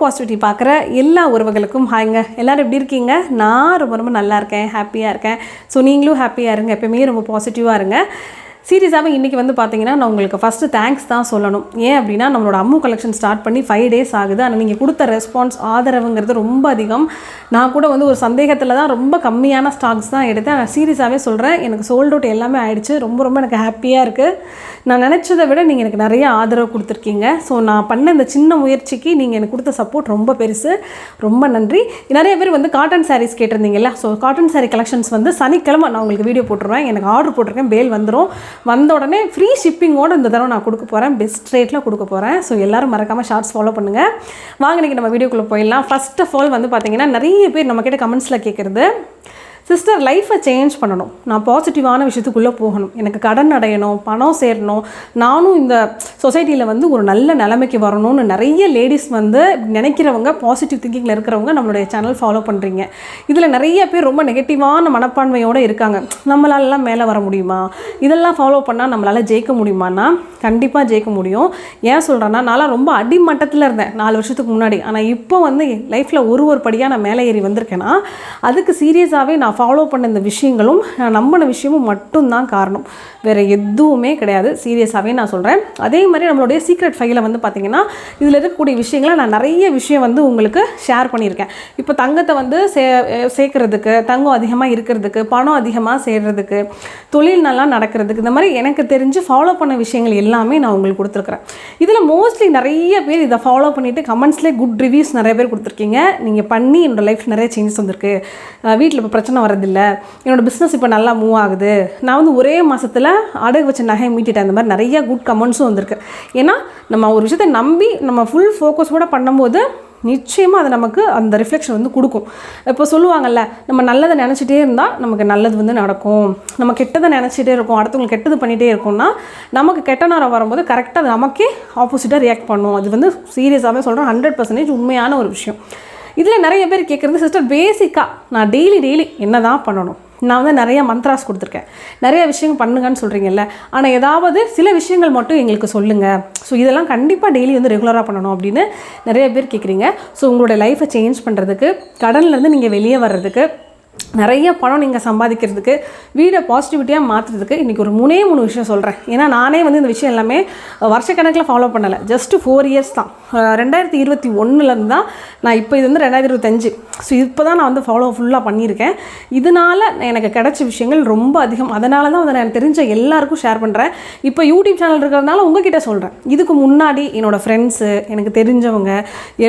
Positivity பார்க்குற எல்லா உறவுகளுக்கும் ஹாய்ங்க. எல்லோரும் எப்படி இருக்கீங்க? நான் ரொம்ப நல்லா இருக்கேன், ஹாப்பியாக இருக்கேன். ஸோ நீங்களும் ஹாப்பியாக இருங்க, எப்போயுமே ரொம்ப பாசிட்டிவாக இருங்க. சீரியஸாகவே இன்றைக்கி பார்த்தீங்கன்னா நான் உங்களுக்கு ஃபஸ்ட்டு தேங்க்ஸ் தான் சொல்லணும். ஏன் அப்படின்னா நம்மளோட அம்மு கலெக்ஷன் ஸ்டார்ட் பண்ணி 5 days ஆகுது. ஆனால் நீங்கள் கொடுத்த ரெஸ்பான்ஸ் ஆதரவுங்கிறது ரொம்ப அதிகம். நான் கூட ஒரு சந்தேகத்தில் தான் ரொம்ப கம்மியான ஸ்டாக்ஸ் தான் எடுத்தேன். நான் சீரியஸாகவே சொல்கிறேன், எனக்கு சோல்ட் அவுட் எல்லாமே ஆகிடுச்சு. ரொம்ப எனக்கு ஹாப்பியாக இருக்குது. நான் நினச்சதை விட நீங்கள் எனக்கு நிறைய ஆதரவு கொடுத்துருக்கீங்க. ஸோ நான் பண்ண இந்த சின்ன முயற்சிக்கு நீங்கள் எனக்கு கொடுத்த சப்போர்ட் ரொம்ப பெருசு. ரொம்ப நன்றி. நிறைய பேர் காட்டன் சாரீஸ் கேட்டிருந்தீங்கல்ல. ஸோ காட்டன் சாரீ கலெக்ஷன்ஸ் சனிக்கிழமை நான் உங்களுக்கு வீடியோ போட்டுருவேன். எனக்கு ஆர்டர் போட்டிருக்கேன், பேல் வந்துடும். வந்த உடனே ஃப்ரீ ஷிப்பிங்கோடு இந்த தடவை நான் கொடுக்க போகிறேன், பெஸ்ட் ரேட்டில் கொடுக்க போகிறேன். ஸோ எல்லோரும் மறக்காமல் ஷார்ட்ஸ் ஃபாலோ பண்ணுங்கள். வாங்க இன்றைக்கி நம்ம வீடியோக்குள்ளே போயிடலாம். ஃபர்ஸ்ட் ஆஃப் ஆல் பார்த்தீங்கன்னா நிறைய பேர் நம்மக்கிட்ட கமெண்ட்ஸில் கேட்குறது, சிஸ்டர் லைஃப்பை சேஞ்ச் பண்ணணும், நான் பாசிட்டிவான விஷயத்துக்குள்ளே போகணும், எனக்கு கடன் அடையணும், பணம் சேரணும், நானும் இந்த சொசைட்டியில் ஒரு நல்ல நிலைமைக்கு வரணும்னு நிறைய லேடிஸ் நினைக்கிறவங்க, பாசிட்டிவ் திங்கிங்கில் இருக்கிறவங்க நம்மளுடைய சேனல் ஃபாலோ பண்ணுறீங்க. இதில் நிறைய பேர் ரொம்ப நெகட்டிவான மனப்பான்மையோடு இருக்காங்க. நம்மளாலலாம் மேலே வர முடியுமா, இதெல்லாம் ஃபாலோ பண்ணால் நம்மளால் ஜெயிக்க முடியுமான்னா கண்டிப்பாக ஜெயிக்க முடியும். ஏன் சொல்கிறேன்னா, நான்லாம் ரொம்ப அடிமட்டத்தில் இருந்தேன் 4 வருஷத்துக்கு முன்னாடி. ஆனால் இப்போ லைஃப்பில் ஒரு படியாக நான் மேலே ஏறி வந்திருக்கேன்னா அதுக்கு சீரியஸாகவே நான் ஃபாலோ பண்ண இந்த விஷயங்களும் நான் நம்பின விஷயமும் மட்டும்தான் காரணம், வேறு எதுவுமே கிடையாது. சீரியஸாகவே நான் சொல்கிறேன். அதே மாதிரி நம்மளுடைய சீக்ரெட் ஃபைலை பார்த்திங்கன்னா இதில் இருக்கக்கூடிய விஷயங்களை நான் நிறைய விஷயம் உங்களுக்கு ஷேர் பண்ணியிருக்கேன். இப்போ தங்கத்தை சேர்க்கறதுக்கு, தங்கம் அதிகமாக இருக்கிறதுக்கு, பணம் அதிகமாக சேர்றதுக்கு, தொழில் நல்லா நடக்கிறதுக்கு, இந்த மாதிரி எனக்கு தெரிஞ்சு ஃபாலோ பண்ண விஷயங்கள் எல்லாமே நான் உங்களுக்கு கொடுத்துருக்குறேன். இதில் மோஸ்ட்லி நிறைய பேர் இதை ஃபாலோ பண்ணிவிட்டு கமெண்ட்ஸ்லேயே குட் ரிவ்யூஸ் நிறைய பேர் கொடுத்துருக்கீங்க. நீங்கள் பண்ணி என்னோடய லைஃப் நிறைய சேஞ்சஸ் வந்திருக்கு, வீட்டில் இப்போ பிரச்சனை வரதில்லை, என்னோடய பிஸ்னஸ் இப்போ நல்லா மூவ் ஆகுது, நான் ஒரே மாதத்தில் அடகு வச்ச நகையை மீட்டிட்டேன். அந்த மாதிரி நிறைய குட் கமெண்ட்ஸும் வந்திருக்கு. ஏன்னா நம்ம ஒரு விஷயத்தை நம்பி நம்ம ஃபுல் ஃபோக்கஸோடு பண்ணும்போது நிச்சயமாக அது நமக்கு அந்த ரிஃப்ளெக்ஷன் கொடுக்கும். இப்போ சொல்லுவாங்கள்ல, நம்ம நல்லதை நினச்சிட்டே இருந்தால் நமக்கு நல்லது நடக்கும், நம்ம கெட்டதை நினச்சிட்டே இருக்கோம், அடுத்தவங்களுக்கு கெட்டது பண்ணிகிட்டே இருக்கோம்னா நமக்கு கெட்ட நேரம் வரும்போது கரெக்டாக அது நமக்கே ஆப்போசிட்டாக ரியாக்ட் பண்ணும். அது சீரியஸாகவே சொல்கிறேன், 100% உண்மையான ஒரு விஷயம். இதில் நிறைய பேர் கேட்குறது, சிஸ்டர் பேசிக்காக நான் டெய்லி என்ன தான் பண்ணணும்? நான் நிறைய மந்த்ராஸ் கொடுத்துருக்கேன், நிறைய விஷயங்கள் பண்ணுங்கன்னு சொல்கிறீங்கல்ல, ஆனால் ஏதாவது சில விஷயங்கள் மட்டும் எங்களுக்கு சொல்லுங்கள். ஸோ இதெல்லாம் கண்டிப்பாக டெய்லி ரெகுலராக பண்ணணும் அப்படின்னு நிறைய பேர் கேட்குறீங்க. ஸோ உங்களுடைய லைஃப்பை சேஞ்ச் பண்ணுறதுக்கு, கடன்லேருந்து நீங்கள் வெளியே வர்றதுக்கு, நிறைய பணம் நீங்கள் சம்பாதிக்கிறதுக்கு, வீடை பாசிட்டிவிட்டியாக மாற்றுறதுக்கு இன்றைக்கி ஒரு 3 விஷயம் சொல்கிறேன். ஏன்னா நானே இந்த விஷயம் எல்லாமே வருஷக்கணக்கில் ஃபாலோ பண்ணலை, ஜஸ்ட்டு 4 years தான். 2021 தான் நான் இப்போ இது 2025. ஸோ இப்போ தான் நான் ஃபுல்லாக பண்ணியிருக்கேன். இதனால் எனக்கு கிடைச்ச விஷயங்கள் ரொம்ப அதிகம். அதனால தான் எனக்கு தெரிஞ்ச எல்லாருக்கும் ஷேர் பண்ணுறேன். இப்போ யூடியூப் சேனல் இருக்கிறதுனால உங்ககிட்ட சொல்கிறேன். இதுக்கு முன்னாடி என்னோடய ஃப்ரெண்ட்ஸு, எனக்கு தெரிஞ்சவங்க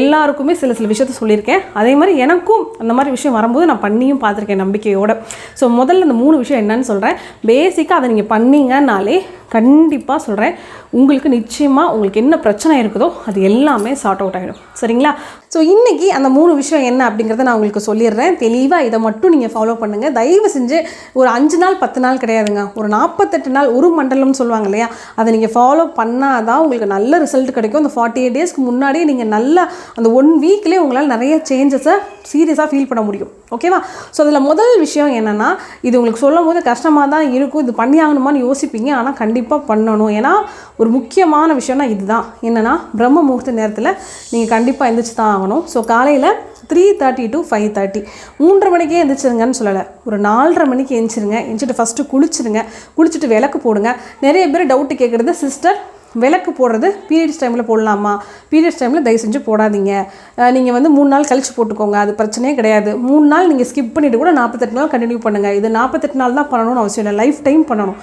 எல்லாருக்குமே சில விஷயத்த சொல்லியிருக்கேன். அதே மாதிரி எனக்கும் அந்த மாதிரி விஷயம் வரும்போது நான் பண்ணியும் பார்த்துருக்கேன் நம்பிக்கையோடு. ஸோ முதல்ல இந்த 3 விஷயம் என்னன்னு சொல்கிறேன். பேசிக்காக அதை நீங்கள் பண்ணீங்கன்னாலே கண்டிப்பாக சொல்கிறேன், உங்களுக்கு நிச்சயமாக உங்களுக்கு என்ன பிரச்சனை இருக்குதோ அது எல்லாமே சார்ட் அவுட் ஆகிடும். சரிங்களா? ஸோ இன்றைக்கி அந்த 3 விஷயம் என்ன அப்படிங்கிறத நான் உங்களுக்கு சொல்லிடுறேன். தெளிவாக இதை மட்டும் நீங்கள் ஃபாலோ பண்ணுங்கள். தயவு செஞ்சு ஒரு 5 நாள் 10 நாள் கிடையாதுங்க, ஒரு 48 நாள், ஒரு மண்டலம்னு சொல்லுவாங்க இல்லையா, அதை நீங்கள் ஃபாலோ பண்ணால் தான் உங்களுக்கு நல்ல ரிசல்ட் கிடைக்கும். அந்த 48 daysக்கு முன்னாடியே நீங்கள் நல்லா அந்த 1 weekலேயே உங்களால் நிறைய சேஞ்சஸை சீரியஸாக ஃபீல் பண்ண முடியும். ஓகேவா? ஸோ அதில் முதல் விஷயம் என்னென்னா, இது உங்களுக்கு சொல்லும் போது கஷ்டமாக தான் இருக்கும், இது பண்ணி ஆகணுமான்னு யோசிப்பீங்க. ஆனால் கண்டிப்பாக பண்ணணும். ஏன்னா ஒரு முக்கியமான விஷயம்னா இதுதான். என்னென்னா, பிரம்ம முகூர்த்த நேரத்தில் நீங்கள் கண்டிப்பாக எழுந்திரிச்சு தான் ஆகணும். ஸோ காலையில் 3:30 to 5:30, 3:30 மணிக்கே எழுந்திரிச்சிருங்கன்னு சொல்லலை, ஒரு 4:30 மணிக்கு எழுந்திரிச்சிருங்க. எழுந்திரிச்சிட்டு ஃபஸ்ட்டு குளிச்சுட்டு விளக்கு போடுங்க. நிறைய பேர் டவுட்டு கேட்குறது, சிஸ்டர் விளக்கு போடுறது பீரியட்ஸ் டைமில் போடலாமா? பீரியட்ஸ் டைமில் தயவு செஞ்சு போடாதீங்க, நீங்கள் 3 நாள் கழித்து போட்டுக்கோங்க, அது பிரச்சனையே கிடையாது. 3 நாள் நீங்கள் ஸ்கிப் பண்ணிவிட்டு கூட 48 நாள் கண்டினியூ பண்ணுங்கள். இது 48 நாள் தான் பண்ணணும்னு அவசியம் இல்லை, லைஃப் டைம் பண்ணணும்.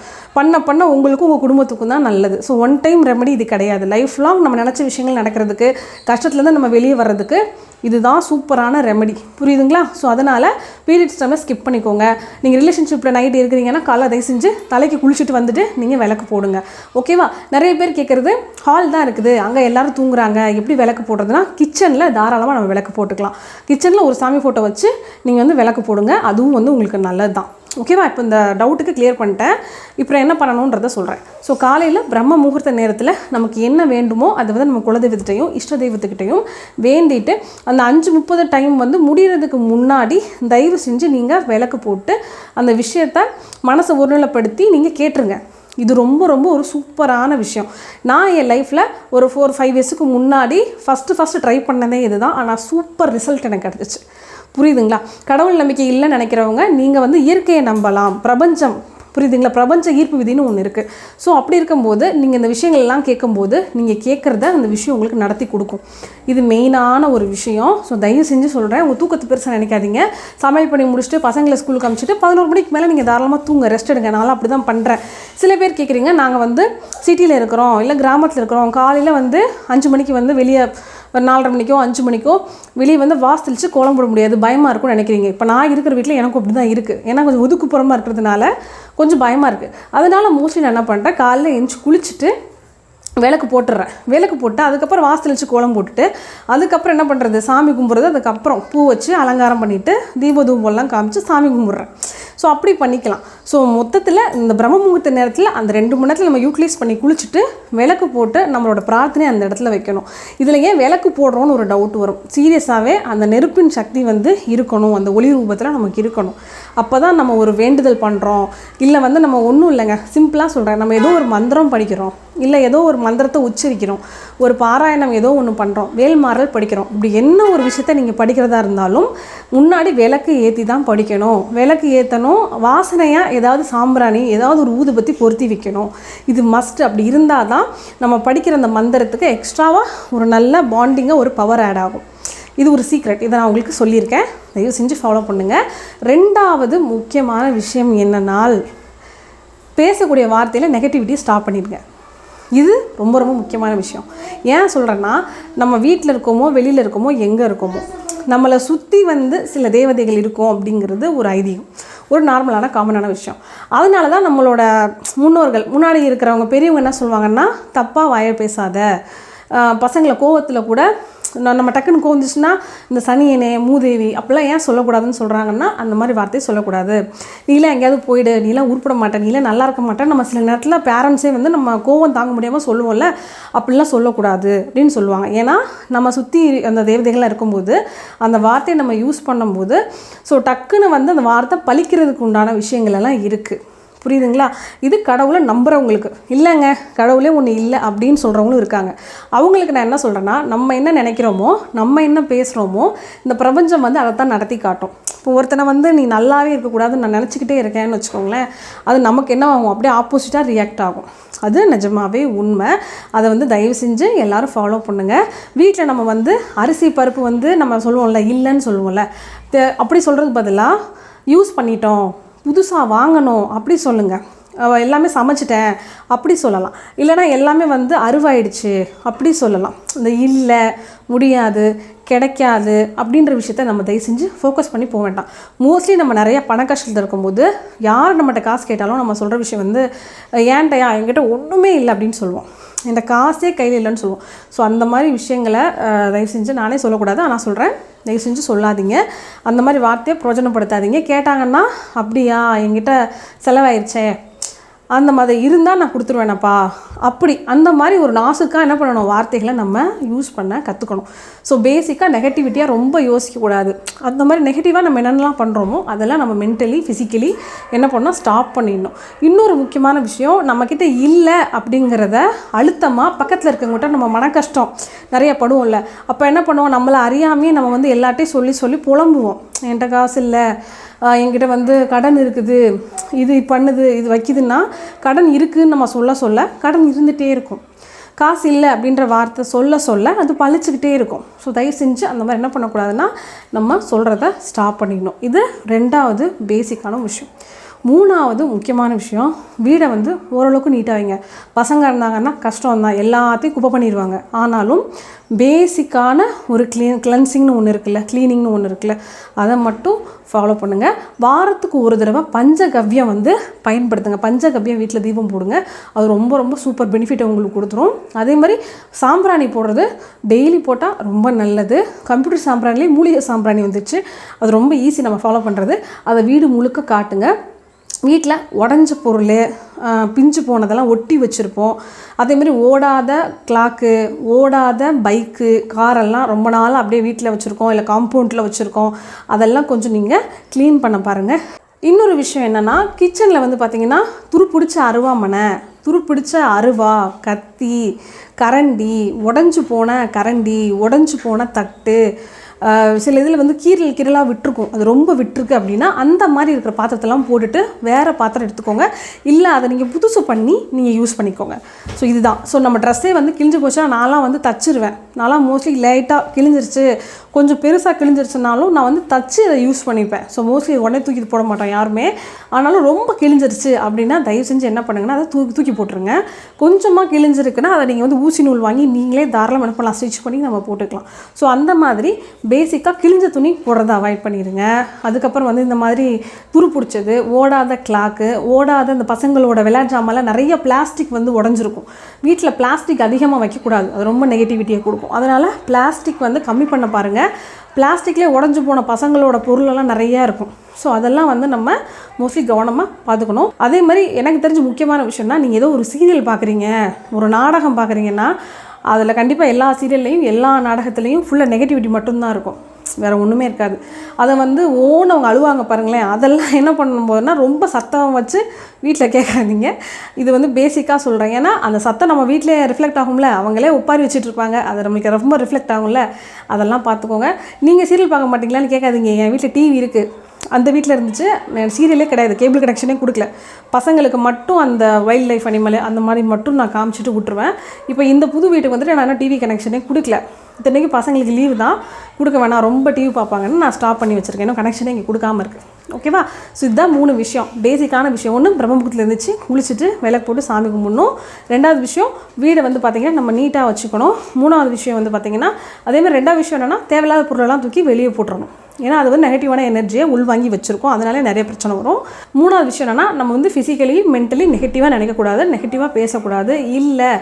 பண்ண உங்களுக்கும் உங்கள் குடும்பத்துக்கும் தான் நல்லது. ஸோ 1 time ரெமெடி இது கிடையாது. லைஃப் லாங் நம்ம நினச்ச விஷயங்கள் நடக்கிறதுக்கு, கஷ்டத்துலேருந்து நம்ம வெளியே வர்றதுக்கு இதுதான் சூப்பரான ரெமெடி. புரியுதுங்களா? ஸோ அதனால் பீரியட்ஸ் டைமில் ஸ்கிப் பண்ணிக்கோங்க. நீங்கள் ரிலேஷன்ஷிப்பில் நைட் இருக்கிறீங்கன்னா காலை தயவு செஞ்சு தலைக்கு குளிச்சுட்டு வந்துட்டு நீங்கள் விளக்கு போடுங்க. ஓகேவா? நிறைய பேர் கேட்குறது, ஹால் தான் இருக்குது, அங்கே எல்லோரும் தூங்குறாங்க, எப்படி விளக்கு போடுறதுனா, கிச்சனில் தாராளமாக நம்ம விளக்கு போட்டுக்கலாம். கிச்சனில் ஒரு சாமி ஃபோட்டோ வச்சு நீங்கள் விளக்கு போடுங்க, அதுவும் உங்களுக்கு நல்லது தான். ஓகேவா? இப்போ இந்த டவுட்டுக்கு கிளியர் பண்ணிட்டேன். இப்போ என்ன பண்ணணுன்றதை சொல்கிறேன். ஸோ காலையில் பிரம்ம முகூர்த்த நேரத்தில் நமக்கு என்ன வேண்டுமோ அதை நம்ம குலதெய்வத்திட்டையும் இஷ்ட தெய்வத்துக்கிட்டையும் வேண்டிட்டு அந்த 5:30 டைம் முடிகிறதுக்கு முன்னாடி தயவு செஞ்சு நீங்கள் விளக்கு போட்டு அந்த விஷயத்தை மனசை ஒருநிலைப்படுத்தி நீங்கள் கேட்டுருங்க. இது ரொம்ப ரொம்ப ஒரு சூப்பரான விஷயம். நான் என் லைஃப்பில் ஒரு 4-5 இயர்ஸுக்கு முன்னாடி ஃபஸ்ட்டு ட்ரை பண்ணதே இது தான். ஆனால் சூப்பர் ரிசல்ட் எனக்கு கிடச்சிச்சு. புரியுதுங்களா? கடவுள் நம்பிக்கை இல்லைன்னு நினைக்கிறவங்க நீங்கள் வந்து இயற்கையை நம்பலாம், பிரபஞ்சம், புரியுதுங்களா, பிரபஞ்ச ஈர்ப்பு விதின்னு ஒன்று இருக்குது. ஸோ அப்படி இருக்கும்போது நீங்கள் இந்த விஷயங்கள்லாம் கேட்கும்போது நீங்கள் கேட்குறத அந்த விஷயம் உங்களுக்கு நடத்தி கொடுக்கும். இது மெயினான ஒரு விஷயம். ஸோ தயவு செஞ்சு சொல்கிறேன், உங்கள் தூக்கத்து பெருசாக நினைக்காதீங்க. சமையல் பண்ணி முடிச்சுட்டு பசங்களை ஸ்கூலுக்கு அனுப்பிச்சிட்டு 11 மணிக்கு மேலே நீங்கள் தாராளமாக தூங்க, ரெஸ்ட் எடுங்க. நானும் அப்படி தான் பண்ணுறேன். சில பேர் கேட்குறீங்க, நாங்கள் வந்து சிட்டியில் இருக்கிறோம், இல்லை கிராமத்தில் இருக்கிறோம், காலையில் வந்து 5 மணிக்கு வந்து வெளியே, ஒரு 4:30 மணிக்கோ 5 மணிக்கோ வெளியே வந்து வாசலிச்சு கோலம் போட முடியாது, பயமாக இருக்கும்னு நினைக்கிறீங்க. இப்போ நான் இருக்கிற வீட்டில் எனக்கும் அப்படி தான் இருக்குது. ஏன்னா கொஞ்சம் ஒதுக்குப்புறமாக இருக்கிறதுனால கொஞ்சம் பயமாக இருக்குது. அதனால் மோஸ்ட்லி நான் என்ன பண்ணுறேன், காலையில் எழுந்துச்சி குளிச்சுட்டு விளக்கு போட்டுடுறேன். விளக்கு போட்டு அதுக்கப்புறம் வாசல் வச்சு கோலம் போட்டுட்டு அதுக்கப்புறம் என்ன பண்ணுறது, சாமி கும்பிட்றது. அதுக்கப்புறம் பூ வச்சு அலங்காரம் பண்ணிவிட்டு தீபதூபம்லாம் காமிச்சு சாமி கும்பிட்றேன். ஸோ அப்படி பண்ணிக்கலாம். ஸோ மொத்தத்தில் இந்த பிரம்ம முகூர்த்த நேரத்தில் அந்த 2 மணி நேரத்தில் நம்ம யூட்டிலைஸ் பண்ணி குளிச்சுட்டு விளக்கு போட்டு நம்மளோட பிரார்த்தனை அந்த இடத்துல வைக்கணும். இதில் ஏன் விளக்கு போடுறோன்னு ஒரு டவுட் வரும். சீரியஸாகவே அந்த நெருப்பின் சக்தி வந்து இருக்கணும், அந்த ஒளி ரூபத்தில் நமக்கு இருக்கணும். அப்போ தான் நம்ம ஒரு வேண்டுதல் பண்ணுறோம். இல்லை வந்து நம்ம ஒன்றும் இல்லைங்க, சிம்பிளாக சொல்கிறேன், நம்ம ஏதோ ஒரு மந்திரம் படிக்கிறோம், இல்லை ஏதோ ஒரு மந்திரத்தை உச்சரிக்கிறோம், ஒரு பாராயணம் ஏதோ ஒன்று பண்ணுறோம், வேல்மாறல் படிக்கிறோம். இப்படி என்ன ஒரு விஷயத்த நீங்கள் படிக்கிறதா இருந்தாலும் முன்னாடி விளக்கு ஏற்றி தான் படிக்கணும். விளக்கு ஏற்றணும், வாசனையாக ஏதாவது சாம்பிராணி, ஏதாவது ஒரு ஊதுபத்தி பொருத்தி வைக்கணும். இது மஸ்ட். அப்படி இருந்தால் தான் நம்ம படிக்கிற அந்த மந்திரத்துக்கு எக்ஸ்ட்ராவாக ஒரு நல்ல பாண்டிங்காக ஒரு பவர் ஆட் ஆகும். இது ஒரு சீக்ரெட். இதை நான் உங்களுக்கு சொல்லியிருக்கேன், தயவு செஞ்சு ஃபாலோ பண்ணுங்கள். 2வது முக்கியமான விஷயம் என்னன்னால், பேசக்கூடிய வார்த்தையில் நெகட்டிவிட்டியை ஸ்டாப் பண்ணிடுங்க. இது ரொம்ப ரொம்ப முக்கியமான விஷயம். ஏன் சொல்கிறேன்னா, நம்ம வீட்டில் இருக்கோமோ வெளியில் இருக்கோமோ எங்கே இருக்கோமோ நம்மளை சுற்றி வந்து சில தேவதைகள் இருக்கும் அப்படிங்கிறது ஒரு ஐதீகம், ஒரு நார்மலான காமனான விஷயம். அதனால தான் நம்மளோட முன்னோர்கள், முன்னாடி இருக்கிறவங்க பெரியவங்க என்ன சொல்லுவாங்கன்னா, தப்பாக வாயை பேசாத, பசங்களை கோவத்தில் கூட நம்ம டக்குன்னு கோந்துச்சுன்னா இந்த சனியனே மூதேவி அப்படிலாம் ஏன் சொல்லக்கூடாதுன்னு சொல்கிறாங்கன்னா, அந்த மாதிரி வார்த்தையை சொல்லக்கூடாது, நீலாம் எங்கேயாவது போயிடு, நீலாம் உருப்பிட மாட்டேன், நீலாம் நல்லா இருக்க மாட்டேன், நம்ம சில நேரத்தில் பேரண்ட்ஸே வந்து நம்ம கோவம் தாங்க முடியாமல் சொல்லுவோம்ல, அப்படிலாம் சொல்லக்கூடாது அப்படின்னு சொல்லுவாங்க. ஏன்னா நம்ம சுற்றி அந்த தேவதைகள்லாம் இருக்கும்போது அந்த வார்த்தையை நம்ம யூஸ் பண்ணும்போது ஸோ டக்குன்னு வந்து அந்த வார்த்தை பலிக்கிறதுக்கு உண்டான விஷயங்கள் எல்லாம் இருக்குது. புரியுதுங்களா? இது கடவுளை நம்புகிறவங்களுக்கு. இல்லைங்க கடவுளே ஒன்று இல்லை அப்படின்னு சொல்கிறவங்களும் இருக்காங்க. அவங்களுக்கு நான் என்ன சொல்கிறேன்னா, நம்ம என்ன நினைக்கிறோமோ, நம்ம என்ன பேசுகிறோமோ, இந்த பிரபஞ்சம் வந்து அதை தான் நடத்தி காட்டும். இப்போ ஒருத்தனை வந்து நீ நல்லாவே இருக்கக்கூடாதுன்னு நான் நினச்சிக்கிட்டே இருக்கேன்னு வச்சுக்கோங்களேன், அது நமக்கு என்ன ஆகும், அப்படியே ஆப்போசிட்டாக ரியாக்ட் ஆகும். அது நிஜமாகவே உண்மை. அதை வந்து தயவு செஞ்சு எல்லோரும் ஃபாலோ பண்ணுங்கள். வீட்டில் நம்ம வந்து அரிசி பருப்பு வந்து நம்ம சொல்லுவோம்ல, இல்லைன்னு சொல்லுவோம்ல, அப்படி சொல்கிறதுக்கு பதிலாக யூஸ் பண்ணிட்டோம், புதுசாக வாங்கணும் அப்படி சொல்லுங்கள். எல்லாமே சமைச்சிட்டேன் அப்படி சொல்லலாம். இல்லைனா எல்லாமே வந்து அருவாயிடுச்சு அப்படி சொல்லலாம். இந்த இல்லை, முடியாது, கிடைக்காது அப்படின்ற விஷயத்த நம்ம தயவு செஞ்சு ஃபோக்கஸ் பண்ணி போக வேண்டாம். மோஸ்ட்லி நம்ம நிறைய பண கஷ்டத்தில் இருக்கும்போது யார் நம்மகிட்ட காசு கேட்டாலும் நம்ம சொல்கிற விஷயம் வந்து, ஏன்ட்டையா என்கிட்ட ஒன்றுமே இல்லை அப்படின்னு சொல்லுவோம், இந்த காசே கையில் இல்லைன்னு சொல்லுவோம். ஸோ அந்த மாதிரி விஷயங்களை தயவு செஞ்சு நானே சொல்லக்கூடாது, ஆனால் சொல்கிறேன், தயவு செஞ்சு சொல்லாதீங்க. அந்த மாதிரி வார்த்தையை பிரயோஜனப்படுத்தாதீங்க. கேட்டாங்கன்னா அப்படியா என்கிட்ட செலவாயிருச்சே, அந்த மாதிரி இருந்தால் நான் கொடுத்துருவேனப்பா, அப்படி அந்த மாதிரி ஒரு நாசுக்காக என்ன பண்ணணும், வார்த்தைகளை நம்ம யூஸ் பண்ண கற்றுக்கணும். ஸோ பேசிக்காக நெகட்டிவிட்டியாக ரொம்ப யோசிக்கக்கூடாது. அந்த மாதிரி நெகட்டிவாக நம்ம என்னென்னலாம் பண்ணுறோமோ அதெல்லாம் நம்ம மென்டலி ஃபிசிக்கலி என்ன பண்ணால் ஸ்டாப் பண்ணிடணும். இன்னொரு முக்கியமான விஷயம், நம்மக்கிட்ட இல்லை அப்படிங்கிறத அழுத்தமாக பக்கத்தில் இருக்கவங்ககிட்ட நம்ம மன கஷ்டம் நிறைய படுவோம்ல, அப்போ என்ன பண்ணுவோம், நம்மளை அறியாமையே நம்ம வந்து எல்லாட்டையும் சொல்லி சொல்லி புலம்புவோம். என்கிட்ட காசு இல்லை, என்கிட்ட வந்து கடன் இருக்குது, இது பண்ணுது, இது வைக்குதுன்னா, கடன் இருக்குதுன்னு நம்ம சொல்ல சொல்ல கடன் இருந்துகிட்டே இருக்கும். காசு இல்லை அப்படின்ற வார்த்தை சொல்ல சொல்ல அது பழிச்சுக்கிட்டே இருக்கும். ஸோ தயவு செஞ்சு அந்த மாதிரி என்ன பண்ணக்கூடாதுன்னா, நம்ம சொல்கிறத ஸ்டாப் பண்ணிக்கணும். இது 2வது பேசிக்கான விஷயம். 3வது முக்கியமான விஷயம், வீடை வந்து ஓரளவுக்கு நீட்டாக வைங்க. பசங்க இருந்தாங்கன்னா கஷ்டம் தான், எல்லாத்தையும் குப்பை பண்ணிடுவாங்க. ஆனாலும் பேசிக்கான ஒரு கிளென்சிங்னு ஒன்று இருக்குல்ல, க்ளீனிங்னு ஒன்று இருக்குல்ல, அதை மட்டும் ஃபாலோ பண்ணுங்கள். வாரத்துக்கு ஒரு தடவை பஞ்சகவ்யம் வந்து பயன்படுத்துங்க. பஞ்சகவ்யம் வீட்டில் தீபம் போடுங்க. அது ரொம்ப ரொம்ப சூப்பர் பெனிஃபிட்டை உங்களுக்கு கொடுத்துரும். அதே மாதிரி சாம்பிராணி போடுறது டெய்லி போட்டால் ரொம்ப நல்லது. கம்ப்யூட்டர் சாம்பிராணிலே மூலிகை சாம்பிராணி வந்துச்சு, அது ரொம்ப ஈஸி நம்ம ஃபாலோ பண்ணுறது. அதை வீடு முழுக்க காட்டுங்க. வீட்டில் உடஞ்ச பொருள், பிஞ்சு போனதெல்லாம் ஒட்டி வச்சுருப்போம். அதேமாதிரி ஓடாத கிளாக்கு, ஓடாத பைக்கு, காரெல்லாம் ரொம்ப நாள் அப்படியே வீட்டில் வச்சுருக்கோம், இல்லை காம்பவுண்டில் வச்சுருக்கோம். அதெல்லாம் கொஞ்சம் நீங்கள் க்ளீன் பண்ண பாருங்கள். இன்னொரு விஷயம் என்னென்னா, கிச்சனில் வந்து பார்த்திங்கன்னா துருப்பிடிச்ச அருவாமனை, துருப்பிடிச்ச அருவா, கத்தி, கரண்டி, உடஞ்சி போன கரண்டி, உடஞ்சி போன தட்டு, சில இதில் வந்து கீரலாக விட்டுருக்கும், அது ரொம்ப விட்டுருக்கு அப்படின்னா அந்த மாதிரி இருக்கிற பாத்திரத்தெல்லாம் போட்டுட்டு வேறு பாத்திரம் எடுத்துக்கோங்க. இல்லை அதை நீங்கள் புதுசு பண்ணி நீங்கள் யூஸ் பண்ணிக்கோங்க. ஸோ இதுதான். ஸோ நம்ம ட்ரெஸ்ஸே வந்து கிழிஞ்சு போச்சுன்னா நான்லாம் வந்து தச்சிருவேன். நான்லாம் மோஸ்ட்லி லைட்டாக கிழிஞ்சிருச்சு, கொஞ்சம் பெருசாக கிழிஞ்சிருச்சுனாலும் நான் வந்து தச்சு அதை யூஸ் பண்ணிப்பேன். ஸோ மோஸ்ட்லி உடனே தூக்கி போட மாட்டோம் யாருமே. ஆனாலும் ரொம்ப கிழிஞ்சிருச்சு அப்படின்னா தயவு செஞ்சு என்ன பண்ணுங்கன்னா அதை தூக்கி போட்டுருங்க. கொஞ்சமாக கிழிஞ்சிருக்குன்னா அதை நீங்கள் வந்து ஊசி நூல் வாங்கி நீங்களே தாராளமாக என்ன பண்ணலாம், ஸ்டிச் பண்ணி நம்ம போட்டுக்கலாம். ஸோ அந்த மாதிரி பேசிக்காக கிழிஞ்ச துணி போடுறதை அவாய்ட் பண்ணிடுங்க. அதுக்கப்புறம் வந்து இந்த மாதிரி துரு பிடிச்சது, ஓடாத கிளாக்கு, ஓடாத இந்த பசங்களோட விளையாட்டு ஜாமான்லாம் நிறைய பிளாஸ்டிக் வந்து உடஞ்சிருக்கும். வீட்டில் பிளாஸ்டிக் அதிகமாக வைக்கக்கூடாது, அது ரொம்ப நெகட்டிவிட்டியை கொடுக்கும். அதனால் பிளாஸ்டிக் வந்து கம்மி பண்ண பாருங்கள். பிளாஸ்டிக்லேயே உடஞ்சி போன பசங்களோட பொருளெல்லாம் நிறையா இருக்கும். ஸோ அதெல்லாம் வந்து நம்ம மோஸ்ட்லி கவனமாக பார்த்துக்கணும். அதே மாதிரி எனக்கு தெரிஞ்ச முக்கியமான விஷயம்னா, நீங்கள் ஏதோ ஒரு சீரியல் பார்க்குறீங்க, ஒரு நாடகம் பார்க்குறீங்கன்னா அதில் கண்டிப்பாக எல்லா சீரியல்லையும் எல்லா நாடகத்துலேயும் ஃபுல்லாக நெகட்டிவிட்டி மட்டும்தான் இருக்கும், வேறு ஒன்றுமே இருக்காது. அதை வந்து அவங்க அழுவாங்க பாருங்களேன், அதெல்லாம் என்ன பண்ணும்போதுன்னா ரொம்ப சத்தம் வச்சு வீட்டில் கேட்காதீங்க. இது வந்து பேசிக்காக சொல்கிறேன். ஏன்னா அந்த சத்தம் நம்ம வீட்டிலே ரிஃப்ளெக்ட் ஆகும்ல, அவங்களே ஒப்பாரி வச்சுட்டு இருப்பாங்க, அது நம்மளுக்கு ரொம்ப ரிஃப்ளெக்ட் ஆகும்ல, அதெல்லாம் பார்த்துக்கோங்க. நீங்கள் சீரியல் பார்க்க மாட்டீங்களான்னு கேட்காதீங்க. என் வீட்டில் டிவி இருக்குது, அந்த வீட்டில் இருந்துச்சு, சீரியலே கிடையாது, கேபிள் கனெக்ஷனே கொடுக்கல, பசங்களுக்கு மட்டும் அந்த வைல்ட் லைஃப் அனிமல் அந்த மாதிரி மட்டும் நான் காமிச்சிட்டு விட்டுருவேன். இப்போ இந்த புது வீட்டுக்கு வந்துட்டு நான் டிவி கனெக்ஷனே கொடுக்கல. இத்தனைக்கும் பசங்களுக்கு லீவு தான், கொடுக்க வேணாம், ரொம்ப டிவி பார்ப்பாங்கன்னு நான் ஸ்டாப் பண்ணி வச்சுருக்கேன். இன்னும் கனெக்ஷனே இங்கே கொடுக்காமல் இருக்குது. ஓகேவா? ஸோ இதுதான் 3 விஷயம், பேசிக்கான விஷயம். ஒன்று, பிரம்மபுரத்தில் இருந்துச்சு, குளிச்சுட்டு விளக்கு போட்டு சாமி கும்பிடணும். 2வது விஷயம், வீடை வந்து பார்த்திங்கன்னா நம்ம நீட்டாக வச்சுக்கணும். 3வது விஷயம் வந்து பார்த்திங்கன்னா அதேமாதிரி 2வது விஷயம் என்னென்னா, தேவையில்லாத பொருளெல்லாம் தூக்கி வெளியே போட்டுறணும். ஏன்னா அது வந்து நெகட்டிவான எனர்ஜியை உள்வாங்கி வச்சுருக்கோம், அதனாலே நிறைய பிரச்சனை வரும். 3வது விஷயம் என்னென்னா, நம்ம வந்து ஃபிசிக்கலி மென்டலி நெகட்டிவாக நினைக்கக்கூடாது, நெகட்டிவாக பேசக்கூடாது, இல்லை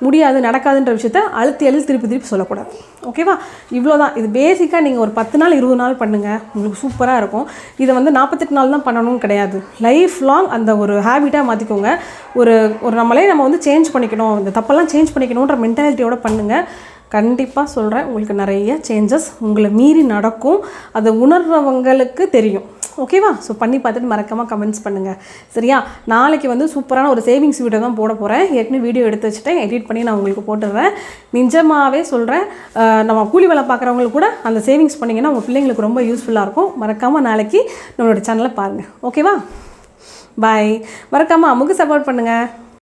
முடியாது நடக்காதுன்ற விஷயத்த அழுத்தி திருப்பி சொல்லக்கூடாது. ஓகேவா? இவ்வளோ தான். இது பேசிக்காக நீங்கள் ஒரு 10 நாள் 20 நாள் பண்ணுங்கள், உங்களுக்கு சூப்பராக இருக்கும். இதை வந்து 48 நாள் தான் பண்ணணும்னு கிடையாது, லைஃப் லாங் அந்த ஒரு ஹேபிட்டாக மாற்றிக்கோங்க. ஒரு நம்ம வந்து சேஞ்ச் பண்ணிக்கணும், இந்த தப்பெல்லாம் சேஞ்ச் பண்ணிக்கணுன்ற மென்டாலிட்டியோடு பண்ணுங்கள். கண்டிப்பாக சொல்கிறேன், உங்களுக்கு நிறைய சேஞ்சஸ் உங்களை மீறி நடக்கும், அதை உணர்றவங்களுக்கு தெரியும். ஓகேவா? ஸோ பண்ணி பார்த்துட்டு மறக்காமல் கமெண்ட்ஸ் பண்ணுங்கள். சரியா? நாளைக்கு வந்து சூப்பரான ஒரு சேவிங்ஸ் வீடியோ தான் போட போகிறேன். ஏற்கனவே வீடியோ எடுத்து வச்சுட்டேன், எடிட் பண்ணி நான் உங்களுக்கு போட்டுடுறேன். நிஜமாகவே சொல்கிறேன், நம்ம கூலி வேலை பார்க்குறவங்களுக்கு கூட அந்த சேவிங்ஸ் பண்ணிங்கன்னா உங்கள் பிள்ளைங்களுக்கு ரொம்ப யூஸ்ஃபுல்லாக இருக்கும். மறக்காமல் நாளைக்கு நம்மளோட சேனலை பாருங்கள். ஓகேவா? பாய். மறக்காமல் அம்முக்கு சப்போர்ட் பண்ணுங்கள்.